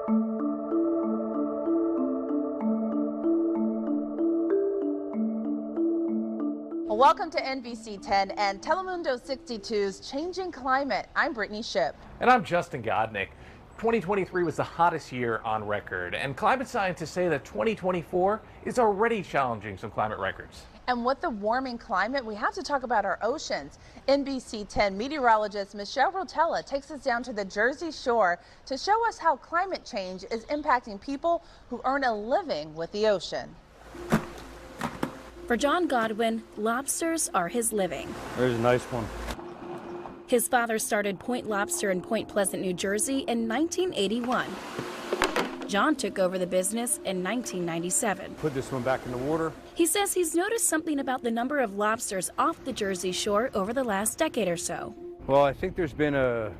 Welcome to NBC10 and Telemundo 62's Changing Climate. I'm Brittany Shipp. And I'm Justin Godnick. 2023 was the hottest year on record, and climate scientists say that 2024 is already challenging some climate records. And with the warming climate, we have to talk about our oceans. NBC10 meteorologist Michelle Rotella takes us down to the Jersey Shore to show us how climate change is impacting people who earn a living with the ocean. For John Godwin, lobsters are his living. There's a nice one. His father started Point Lobster in Point Pleasant, New Jersey in 1981. John took over the business in 1997. Put this one back in the water. He says he's noticed something about the number of lobsters off the Jersey Shore over the last decade or so. Well, I think there's been a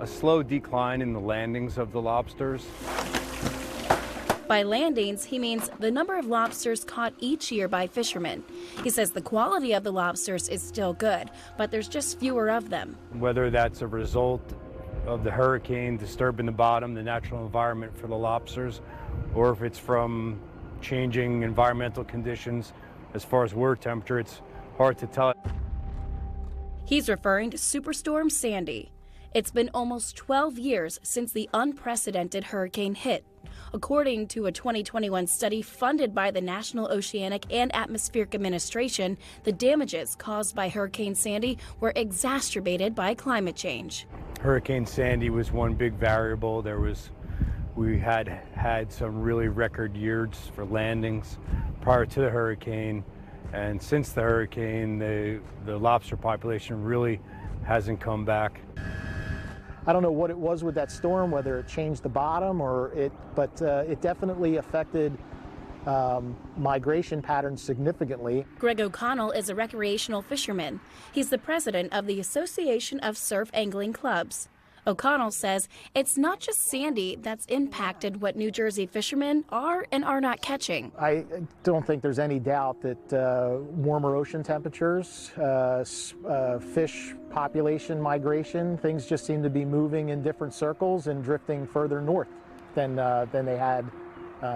slow decline in the landings of the lobsters. By landings, he means the number of lobsters caught each year by fishermen. He says the quality of the lobsters is still good, but there's just fewer of them. Whether that's a result of the hurricane disturbing the bottom, the natural environment for the lobsters, or if it's from changing environmental conditions as far as water temperature, it's hard to tell. He's referring to Superstorm Sandy. It's been almost 12 years since the unprecedented hurricane hit. According to a 2021 study funded by the National Oceanic and Atmospheric Administration, the damages caused by Hurricane Sandy were exacerbated by climate change. Hurricane Sandy was one big variable. We had some really record years for landings prior to the hurricane, and since the hurricane, the lobster population really hasn't come back. I don't know what it was with that storm, whether it changed the bottom but it definitely affected migration patterns significantly. Greg O'Connell is a recreational fisherman. He's the president of the Association of Surf Angling Clubs. O'Connell says it's not just Sandy that's impacted what New Jersey fishermen are and are not catching. I don't think there's any doubt that warmer ocean temperatures, fish population migration, things just seem to be moving in different circles and drifting further north than they had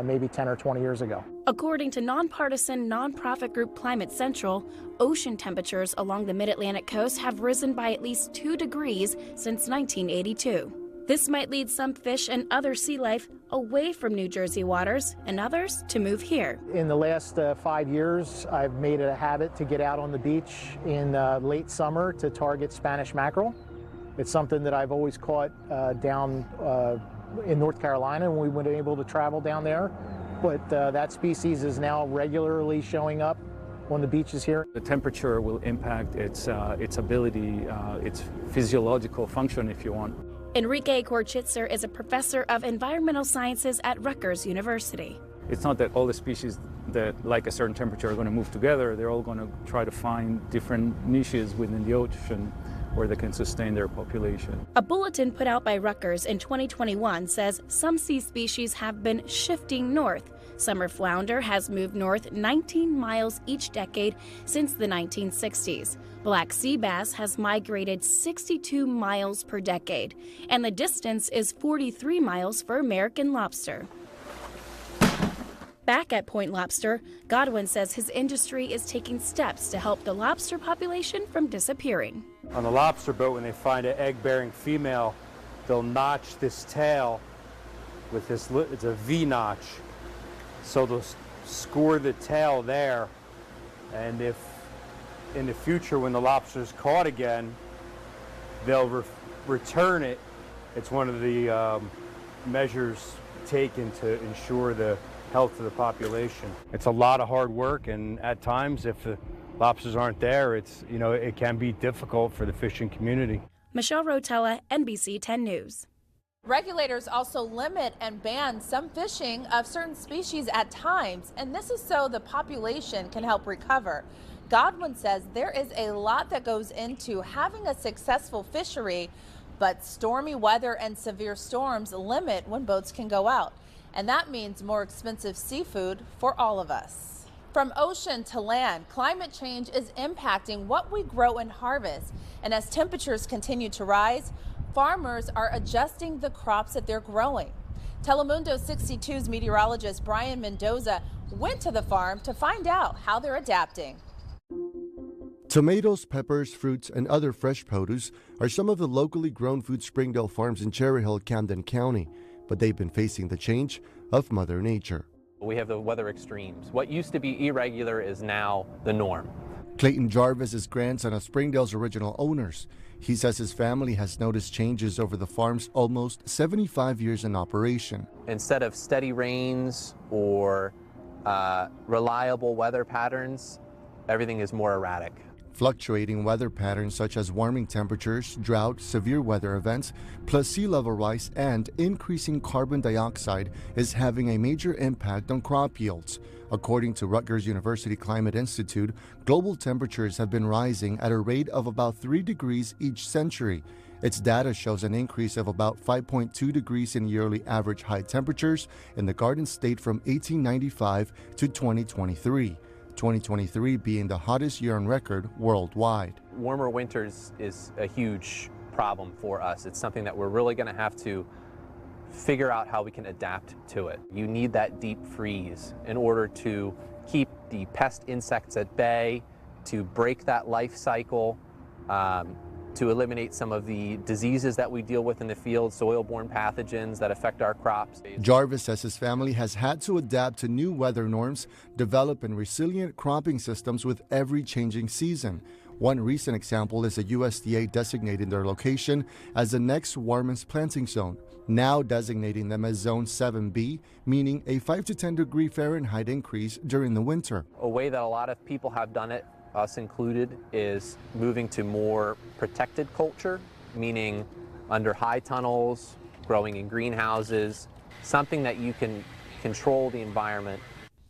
maybe 10 or 20 years ago. According to nonpartisan nonprofit group Climate Central, ocean temperatures along the mid-Atlantic coast have risen by at least 2 degrees since 1982. This might lead some fish and other sea life away from New Jersey waters and others to move here. In the last 5 years, I've made it a habit to get out on the beach in late summer to target Spanish mackerel. It's something that I've always caught down in North Carolina when we were able to travel down there, but that species is now regularly showing up on the beaches here. The temperature will impact its ability, its physiological function, if you want. Enrique Korchitzer is a professor of environmental sciences at Rutgers University. It's not that all the species that like a certain temperature are going to move together. They're all going to try to find different niches within the ocean where they can sustain their population. A bulletin put out by Rutgers in 2021 says some sea species have been shifting north. Summer flounder has moved north 19 miles each decade since the 1960s. Black sea bass has migrated 62 miles per decade, and the distance is 43 miles for American lobster. Back at Point Lobster, Godwin says his industry is taking steps to help the lobster population from disappearing. On the lobster boat, when they find an egg-bearing female, they'll notch this tail with this, it's a V notch. So they'll score the tail there, and if in the future when the lobster's caught again, they'll return it. It's one of the measures taken to ensure the health of the population. It's a lot of hard work, and at times if the lobsters aren't there, it can be difficult for the fishing community. Michelle Rotella, NBC 10 News. Regulators also limit and ban some fishing of certain species at times, and this is so the population can help recover. Godwin says there is a lot that goes into having a successful fishery, but stormy weather and severe storms limit when boats can go out. And that means more expensive seafood for all of us. From ocean to land, climate change is impacting what we grow and harvest. And as temperatures continue to rise, farmers are adjusting the crops that they're growing. Telemundo 62's meteorologist Brian Mendoza went to the farm to find out how they're adapting. Tomatoes, peppers, fruits, and other fresh produce are some of the locally grown food Springdale farms in Cherry Hill, Camden County, but they've been facing the change of Mother Nature. We have the weather extremes. What used to be irregular is now the norm. Clayton Jarvis is grandson of Springdale's original owners. He says his family has noticed changes over the farm's almost 75 years in operation. Instead of steady rains or reliable weather patterns, everything is more erratic. Fluctuating weather patterns such as warming temperatures, drought, severe weather events, plus sea level rise and increasing carbon dioxide is having a major impact on crop yields. According to Rutgers University Climate Institute, global temperatures have been rising at a rate of about 3 degrees each century. Its data shows an increase of about 5.2 degrees in yearly average high temperatures in the Garden State from 1895 to 2023. 2023 being the hottest year on record worldwide. Warmer winters is a huge problem for us. It's something that we're really going to have to figure out how we can adapt to it. You need that deep freeze in order to keep the pest insects at bay, to break that life cycle, to eliminate some of the diseases that we deal with in the field, soil-borne pathogens that affect our crops. Jarvis says his family has had to adapt to new weather norms, developing resilient cropping systems with every changing season. One recent example is the USDA designating their location as the next warmest planting zone, now designating them as Zone 7B, meaning a 5 to 10 degree Fahrenheit increase during the winter. A way that a lot of people have done it, us included, is moving to more protected culture, meaning under high tunnels, growing in greenhouses, something that you can control the environment.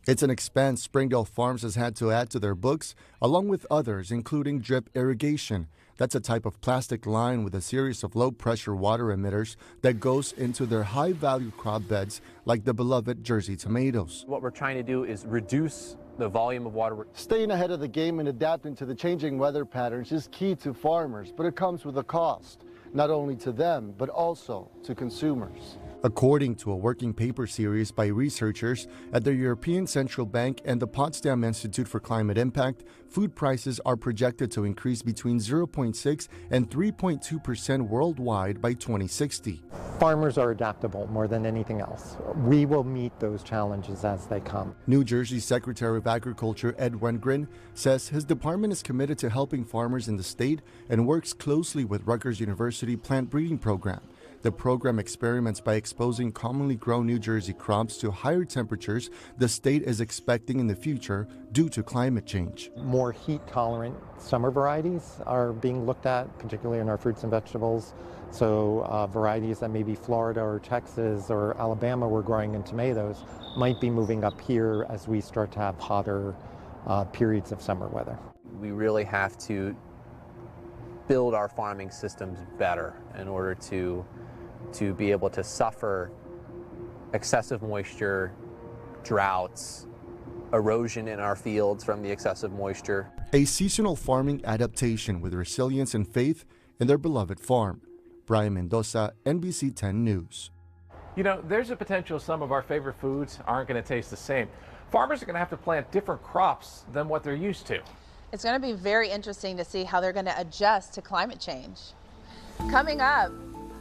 It's an expense Springdale Farms has had to add to their books, along with others, including drip irrigation. That's a type of plastic line with a series of low-pressure water emitters that goes into their high-value crop beds, like the beloved Jersey tomatoes. What we're trying to do is reduce the volume of water. Staying ahead of the game and adapting to the changing weather patterns is key to farmers, but it comes with a cost, not only to them, but also to consumers. According to a working paper series by researchers at the European Central Bank and the Potsdam Institute for Climate Impact, food prices are projected to increase between 0.6 and 3.2% worldwide by 2060. Farmers are adaptable more than anything else. We will meet those challenges as they come. New Jersey Secretary of Agriculture Ed Wengren says his department is committed to helping farmers in the state and works closely with Rutgers University Plant Breeding Program. The program experiments by exposing commonly grown New Jersey crops to higher temperatures the state is expecting in the future due to climate change. More heat-tolerant summer varieties are being looked at, particularly in our fruits and vegetables. So varieties that maybe Florida or Texas or Alabama were growing in tomatoes might be moving up here as we start to have hotter periods of summer weather. We really have to build our farming systems better in order to be able to suffer excessive moisture, droughts, erosion in our fields from the excessive moisture. A seasonal farming adaptation with resilience and faith in their beloved farm. Brian Mendoza, NBC10 News. You know, there's a potential some of our favorite foods aren't going to taste the same. Farmers are going to have to plant different crops than what they're used to. It's going to be very interesting to see how they're going to adjust to climate change. Coming up,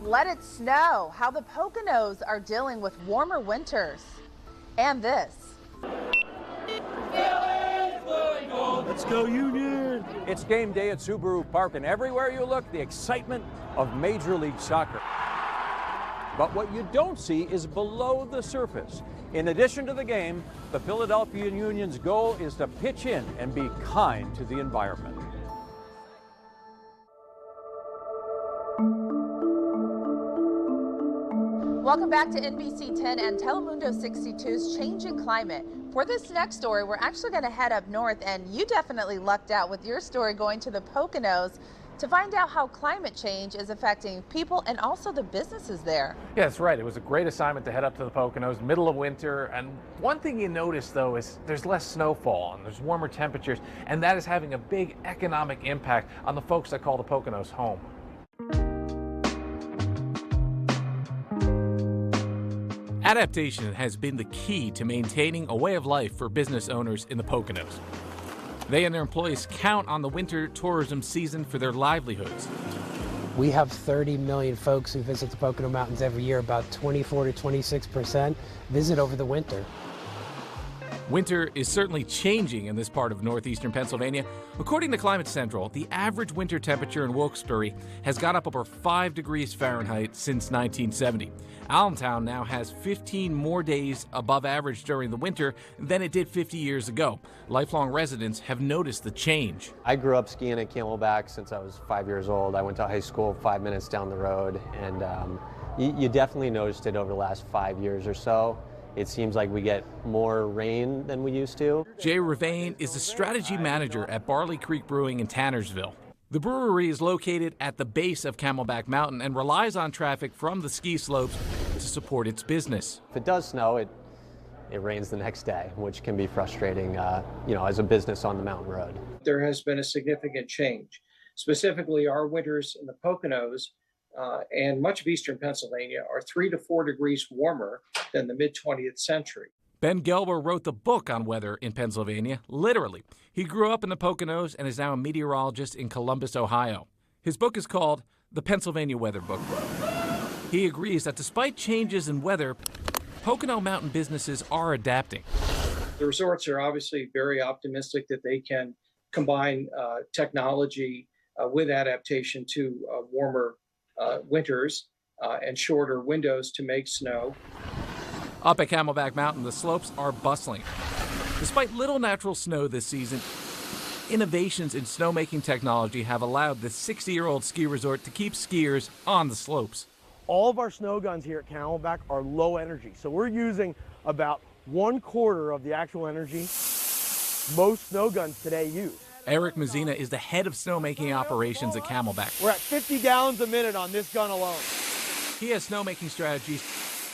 let it snow, how the Poconos are dealing with warmer winters. And this. Let's go Union! It's game day at Subaru Park, and everywhere you look, the excitement of Major League Soccer. But what you don't see is below the surface. In addition to the game, the Philadelphia Union's goal is to pitch in and be kind to the environment. Welcome back to NBC10 and Telemundo 62's Changing Climate. For this next story, we're actually going to head up north, and you definitely lucked out with your story going to the Poconos to find out how climate change is affecting people and also the businesses there. Yeah, that's right. It was a great assignment to head up to the Poconos, middle of winter. And one thing you notice, though, is there's less snowfall and there's warmer temperatures, and that is having a big economic impact on the folks that call the Poconos home. Adaptation has been the key to maintaining a way of life for business owners in the Poconos. They and their employees count on the winter tourism season for their livelihoods. We have 30 million folks who visit the Pocono Mountains every year. About 24 to 26% visit over the winter. Winter is certainly changing in this part of northeastern Pennsylvania. According to Climate Central, the average winter temperature in Wilkes-Barre has gone up over 5 degrees Fahrenheit since 1970. Allentown now has 15 more days above average during the winter than it did 50 years ago. Lifelong residents have noticed the change. I grew up skiing at Camelback since I was 5 years old. I went to high school 5 minutes down the road, and you definitely noticed it over the last 5 years or so. It seems like we get more rain than we used to. Jay Ravane is the strategy manager at Barley Creek Brewing in Tannersville. The brewery is located at the base of Camelback Mountain and relies on traffic from the ski slopes to support its business. If it does snow, it rains the next day, which can be frustrating, as a business on the mountain road. There has been a significant change. Specifically, our winters in the Poconos and much of eastern Pennsylvania are 3 to 4 degrees warmer than the mid-20th century. Ben Gelber wrote the book on weather in Pennsylvania, literally. He grew up in the Poconos and is now a meteorologist in Columbus, Ohio. His book is called The Pennsylvania Weather Book. He agrees that despite changes in weather, Pocono mountain businesses are adapting. The resorts are obviously very optimistic that they can combine technology with adaptation to warmer winters and shorter windows to make snow. Up at Camelback Mountain, the slopes are bustling. Despite little natural snow this season, innovations in snowmaking technology have allowed the 60-year-old ski resort to keep skiers on the slopes. All of our snow guns here at Camelback are low energy, so we're using about 1/4 of the actual energy most snow guns today use. Eric Mazzina is the head of snowmaking operations at Camelback. We're at 50 gallons a minute on this gun alone. He has snowmaking strategies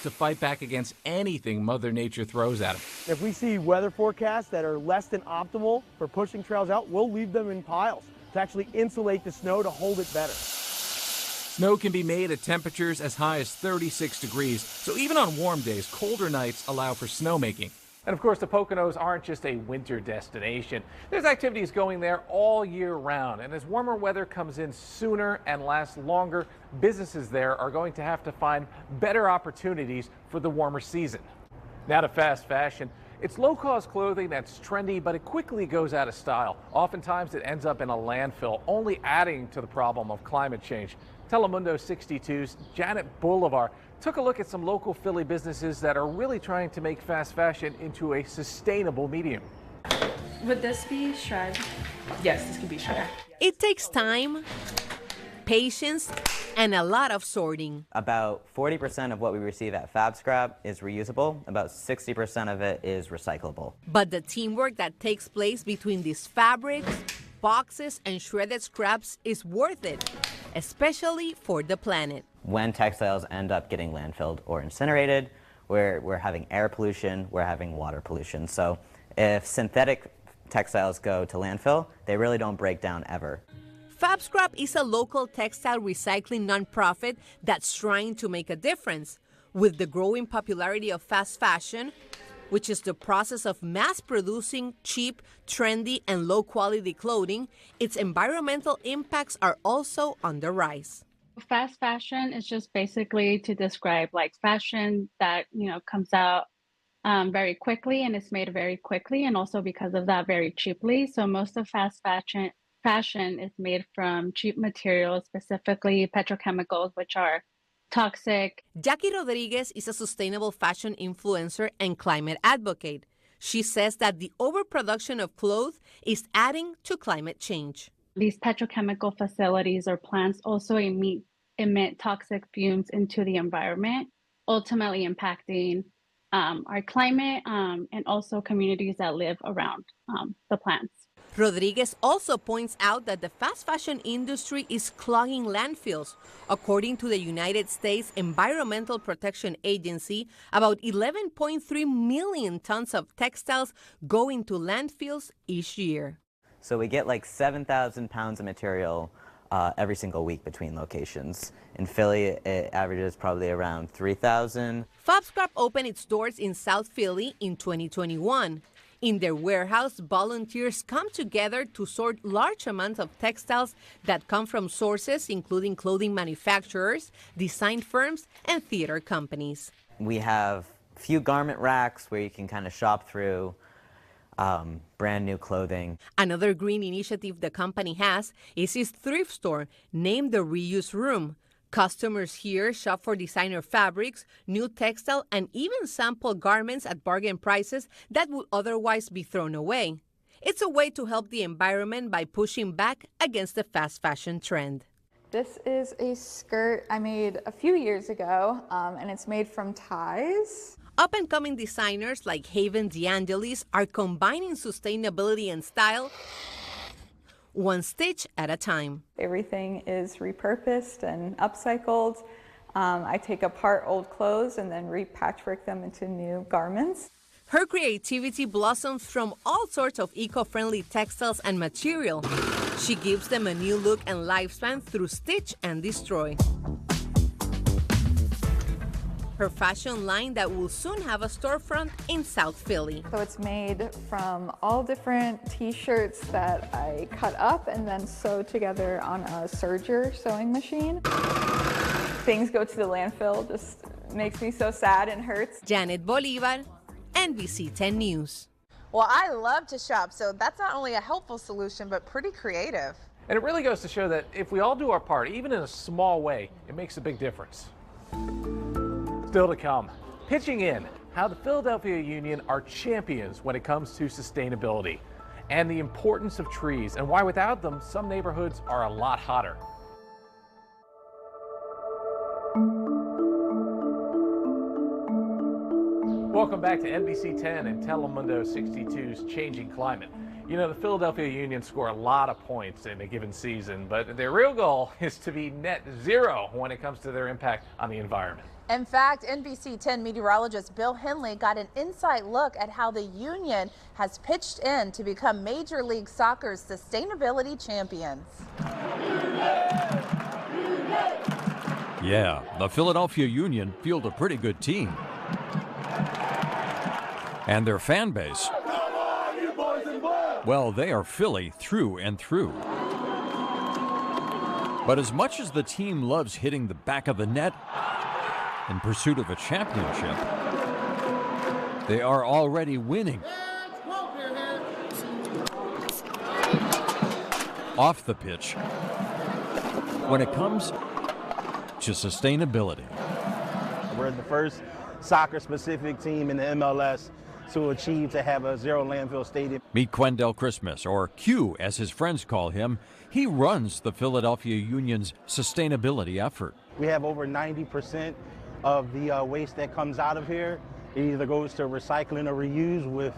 to fight back against anything Mother Nature throws at him. If we see weather forecasts that are less than optimal for pushing trails out, we'll leave them in piles to actually insulate the snow to hold it better. Snow can be made at temperatures as high as 36 degrees, so even on warm days, colder nights allow for snowmaking. And of course, the Poconos aren't just a winter destination. There's activities going there all year round. And as warmer weather comes in sooner and lasts longer, businesses there are going to have to find better opportunities for the warmer season. Now to fast fashion. It's low-cost clothing that's trendy, but it quickly goes out of style. Oftentimes it ends up in a landfill, only adding to the problem of climate change. Telemundo 62's Janet Bolivar took a look at some local Philly businesses that are really trying to make fast fashion into a sustainable medium. Would this be shred? Yes, this could be shred. It takes time, patience, and a lot of sorting. About 40% of what we receive at Fab Scrap is reusable. About 60% of it is recyclable. But the teamwork that takes place between these fabrics, boxes, and shredded scraps is worth it, especially for the planet. When textiles end up getting landfilled or incinerated, we're having air pollution, we're having water pollution. So if synthetic textiles go to landfill, they really don't break down ever. Fab Scrap is a local textile recycling nonprofit that's trying to make a difference. With the growing popularity of fast fashion, which is the process of mass producing cheap, trendy, and low-quality clothing, its environmental impacts are also on the rise. Fast fashion is just basically to describe like fashion that, comes out very quickly and it's made very quickly, and also because of that very cheaply. So most of fast fashion is made from cheap materials, specifically petrochemicals, which are toxic. Jackie Rodriguez is a sustainable fashion influencer and climate advocate. She says that the overproduction of clothes is adding to climate change. These petrochemical facilities or plants also emit toxic fumes into the environment, ultimately impacting our climate and also communities that live around the plants. Rodriguez also points out that the fast fashion industry is clogging landfills. According to the United States Environmental Protection Agency, about 11.3 million tons of textiles go into landfills each year. So we get like 7,000 pounds of material every single week between locations. In Philly, it averages probably around 3,000. Fab Scrap opened its doors in South Philly in 2021. In their warehouse, volunteers come together to sort large amounts of textiles that come from sources including clothing manufacturers, design firms, and theater companies. We have a few garment racks where you can kind of shop through brand new clothing. Another green initiative the company has is its thrift store named the Reuse Room. Customers here shop for designer fabrics, new textile, and even sample garments at bargain prices that would otherwise be thrown away. It's a way to help the environment by pushing back against the fast fashion trend. This is a skirt I made a few years ago, and it's made from ties. Up-and-coming designers like Haven DeAngelis are combining sustainability and style one stitch at a time. Everything is repurposed and upcycled. I take apart old clothes and then repatchwork them into new garments. Her creativity blossoms from all sorts of eco-friendly textiles and material. She gives them a new look and lifespan through stitch and destroy. Her fashion line that will soon have a storefront in South Philly. So it's made from all different t-shirts that I cut up and then sew together on a serger sewing machine. Things go to the landfill, just makes me so sad and hurts. Janet Bolivar, NBC10 News. Well, I love to shop, so that's not only a helpful solution, but pretty creative. And it really goes to show that if we all do our part, even in a small way, it makes a big difference. Still to come, pitching in, how the Philadelphia Union are champions when it comes to sustainability, and the importance of trees, and why without them, some neighborhoods are a lot hotter. Welcome back to NBC10 and Telemundo 62's Changing Climate. You know, the Philadelphia Union score a lot of points in a given season, but their real goal is to be net zero when it comes to their impact on the environment. In fact, NBC10 meteorologist Bill Henley got an inside look at how the Union has pitched in to become Major League Soccer's sustainability champions. Yeah, the Philadelphia Union field a pretty good team. And their fan base, well, they are Philly through and through. But as much as the team loves hitting the back of the net in pursuit of a championship, they are already winning off the pitch when it comes to sustainability. We're the first soccer-specific team in the MLS to achieve to have a zero landfill stadium. Meet Quendell Christmas, or Q as his friends call him. He runs the Philadelphia Union's sustainability effort. We have over 90% of the waste that comes out of here. It either goes to recycling or reuse, with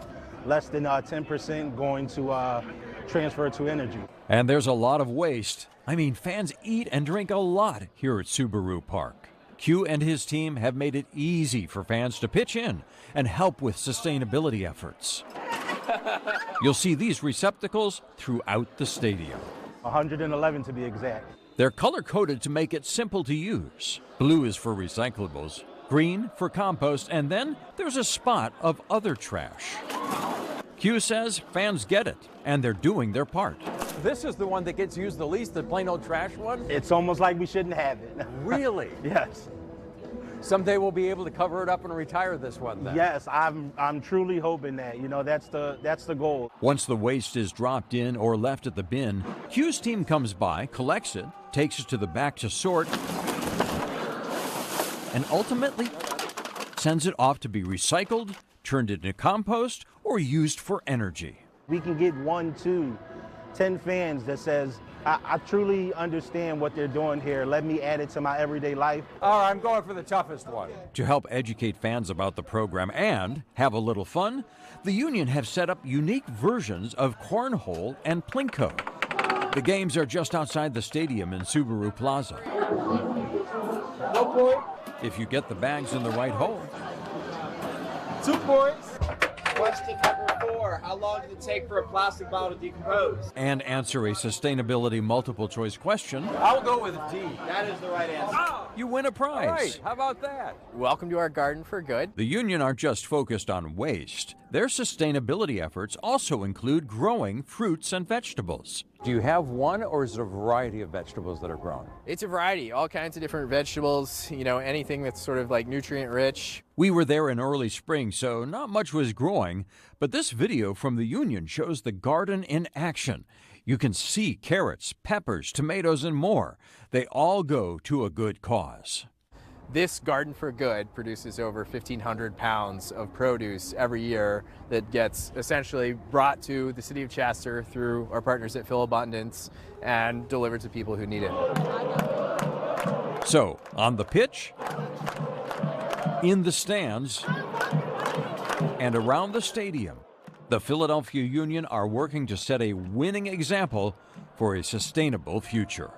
less than 10% going to transfer to energy. And there's a lot of waste. I mean, fans eat and drink a lot here at Subaru Park. Q and his team have made it easy for fans to pitch in and help with sustainability efforts. You'll see these receptacles throughout the stadium. 111 to be exact. They're color-coded to make it simple to use. Blue is for recyclables, green for compost, and then there's a spot of other trash. Q says fans get it, and they're doing their part. This is the one that gets used the least, the plain old trash one? It's almost like we shouldn't have it. Really? Yes. Someday we'll be able to cover it up and retire this one then. Yes, I'm truly hoping that. You know, that's the goal. Once the waste is dropped in or left at the bin, Q's team comes by, collects it, takes it to the back to sort, and ultimately sends it off to be recycled, turned into compost, or used for energy. We can get 1, 2, 10 fans that says, I truly understand what they're doing here. Let me add it to my everyday life. All right, I'm going for the toughest one. To help educate fans about the program and have a little fun, the Union have set up unique versions of cornhole and plinko. The games are just outside the stadium in Subaru Plaza. If you get the bags in the right hole. 2 points. Question number 4, how long does it take for a plastic bottle to decompose? And answer a sustainability multiple choice question. I'll go with D. That is the right answer. You win a prize. All right, how about that? Welcome to our Garden for Good. The union aren't just focused on waste. Their sustainability efforts also include growing fruits and vegetables. Do you have one, or is it a variety of vegetables that are grown? It's a variety, all kinds of different vegetables, anything that's sort of like nutrient rich. We were there in early spring, so not much was growing, but this video from the union shows the garden in action. You can see carrots, peppers, tomatoes, and more. They all go to a good cause. This Garden for Good produces over 1,500 pounds of produce every year that gets essentially brought to the city of Chester through our partners at Philabundance and delivered to people who need it. So, on the pitch, in the stands, and around the stadium, the Philadelphia Union are working to set a winning example for a sustainable future.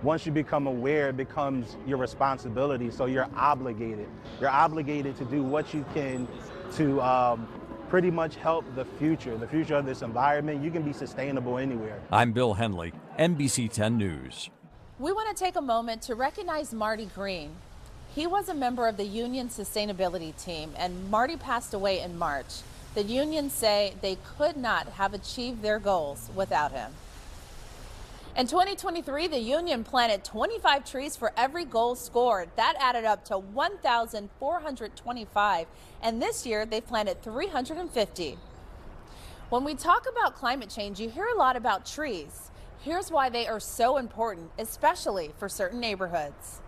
Once you become aware, it becomes your responsibility, so you're obligated. You're obligated to do what you can to pretty much help the future of this environment. You can be sustainable anywhere. I'm Bill Henley, NBC10 News. We want to take a moment to recognize Marty Green. He was a member of the union sustainability team, and Marty passed away in March. The unions say they could not have achieved their goals without him. In 2023, the union planted 25 trees for every goal scored. That added up to 1,425, and this year they planted 350. When we talk about climate change, you hear a lot about trees. Here's why they are so important, especially for certain neighborhoods.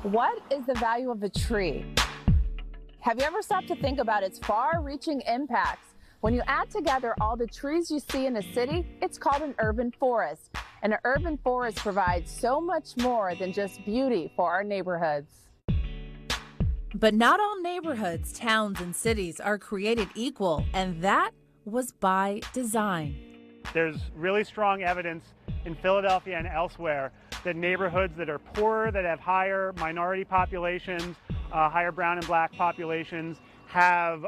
What is the value of a tree? Have you ever stopped to think about its far-reaching impacts? When you add together all the trees you see in a city, it's called an urban forest. And an urban forest provides so much more than just beauty for our neighborhoods. But not all neighborhoods, towns, and cities are created equal, and that was by design. There's really strong evidence in Philadelphia and elsewhere that neighborhoods that are poorer, that have higher minority populations, higher brown and black populations, have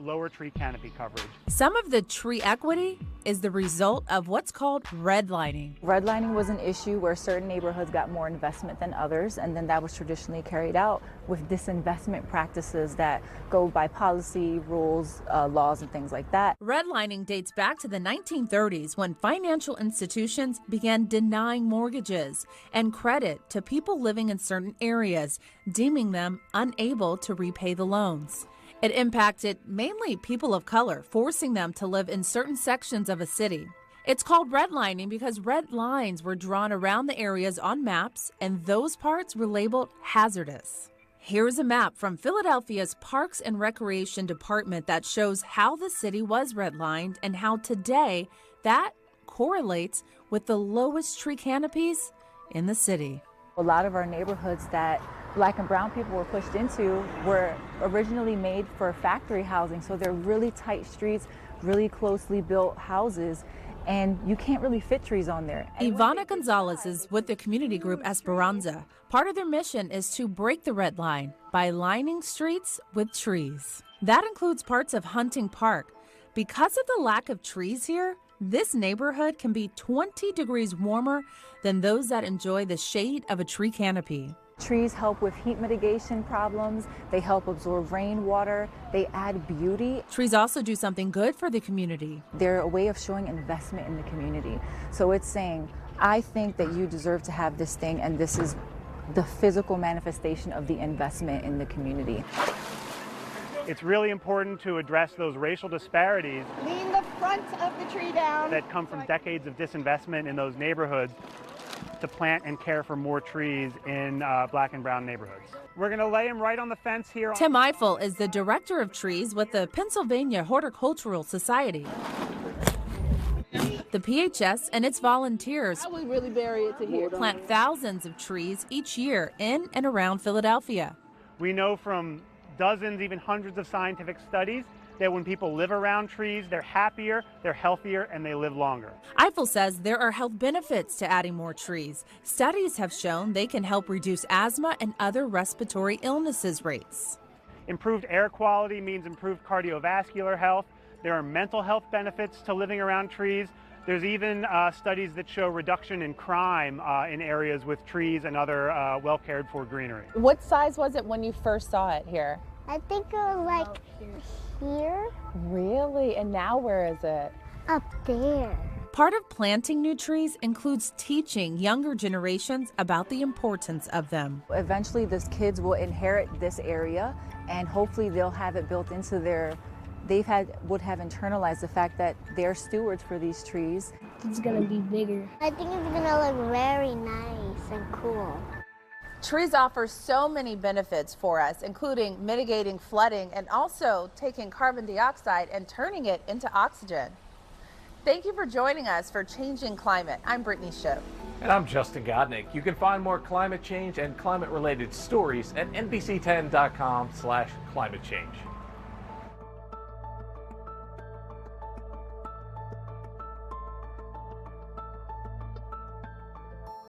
lower tree canopy coverage. Some of the tree equity is the result of what's called redlining. Redlining was an issue where certain neighborhoods got more investment than others, and then that was traditionally carried out with disinvestment practices that go by policy, rules, laws, and things like that. Redlining dates back to the 1930s when financial institutions began denying mortgages and credit to people living in certain areas, deeming them unable to repay the loans. It impacted mainly people of color, forcing them to live in certain sections of a city. It's called redlining because red lines were drawn around the areas on maps, and those parts were labeled hazardous. Here's a map from Philadelphia's Parks and Recreation Department that shows how the city was redlined and how today that correlates with the lowest tree canopies in the city. A lot of our neighborhoods that Black and brown people were pushed into were originally made for factory housing, so they're really tight streets, really closely built houses, and you can't really fit trees on there. Ivana Gonzalez is with the community group Esperanza. Part of their mission is to break the red line by lining streets with trees. That includes parts of Hunting Park. Because of the lack of trees here, this neighborhood can be 20 degrees warmer than those that enjoy the shade of a tree canopy. Trees help with heat mitigation problems, they help absorb rainwater, they add beauty. Trees also do something good for the community. They're a way of showing investment in the community. So it's saying, I think that you deserve to have this thing, and this is the physical manifestation of the investment in the community. It's really important to address those racial disparities. Lean the front of the tree down. That come from decades of disinvestment in those neighborhoods, to plant and care for more trees in black and brown neighborhoods. We're going to lay them right on the fence here. Tim Eiffel is the director of trees with the Pennsylvania Horticultural Society. The PHS and its volunteers I would really bury it to here. Plant thousands of trees each year in and around Philadelphia. We know from dozens, even hundreds of scientific studies that when people live around trees, they're happier, they're healthier, and they live longer. Eiffel says there are health benefits to adding more trees. Studies have shown they can help reduce asthma and other respiratory illnesses rates. Improved air quality means improved cardiovascular health. There are mental health benefits to living around trees. There's even studies that show reduction in crime in areas with trees and other well cared for greenery. What size was it when you first saw it here? I think it was like here. Really? And now where is it? Up there. Part of planting new trees includes teaching younger generations about the importance of them. Eventually, these kids will inherit this area, and hopefully they'll have it built into their, would have internalized the fact that they're stewards for these trees. It's gonna be bigger. I think it's gonna look very nice and cool. Trees offer so many benefits for us, including mitigating flooding and also taking carbon dioxide and turning it into oxygen. Thank you for joining us for Changing Climate. I'm Brittany Shope. And I'm Justin Godnick. You can find more climate change and climate-related stories at NBC10.com/climatechange.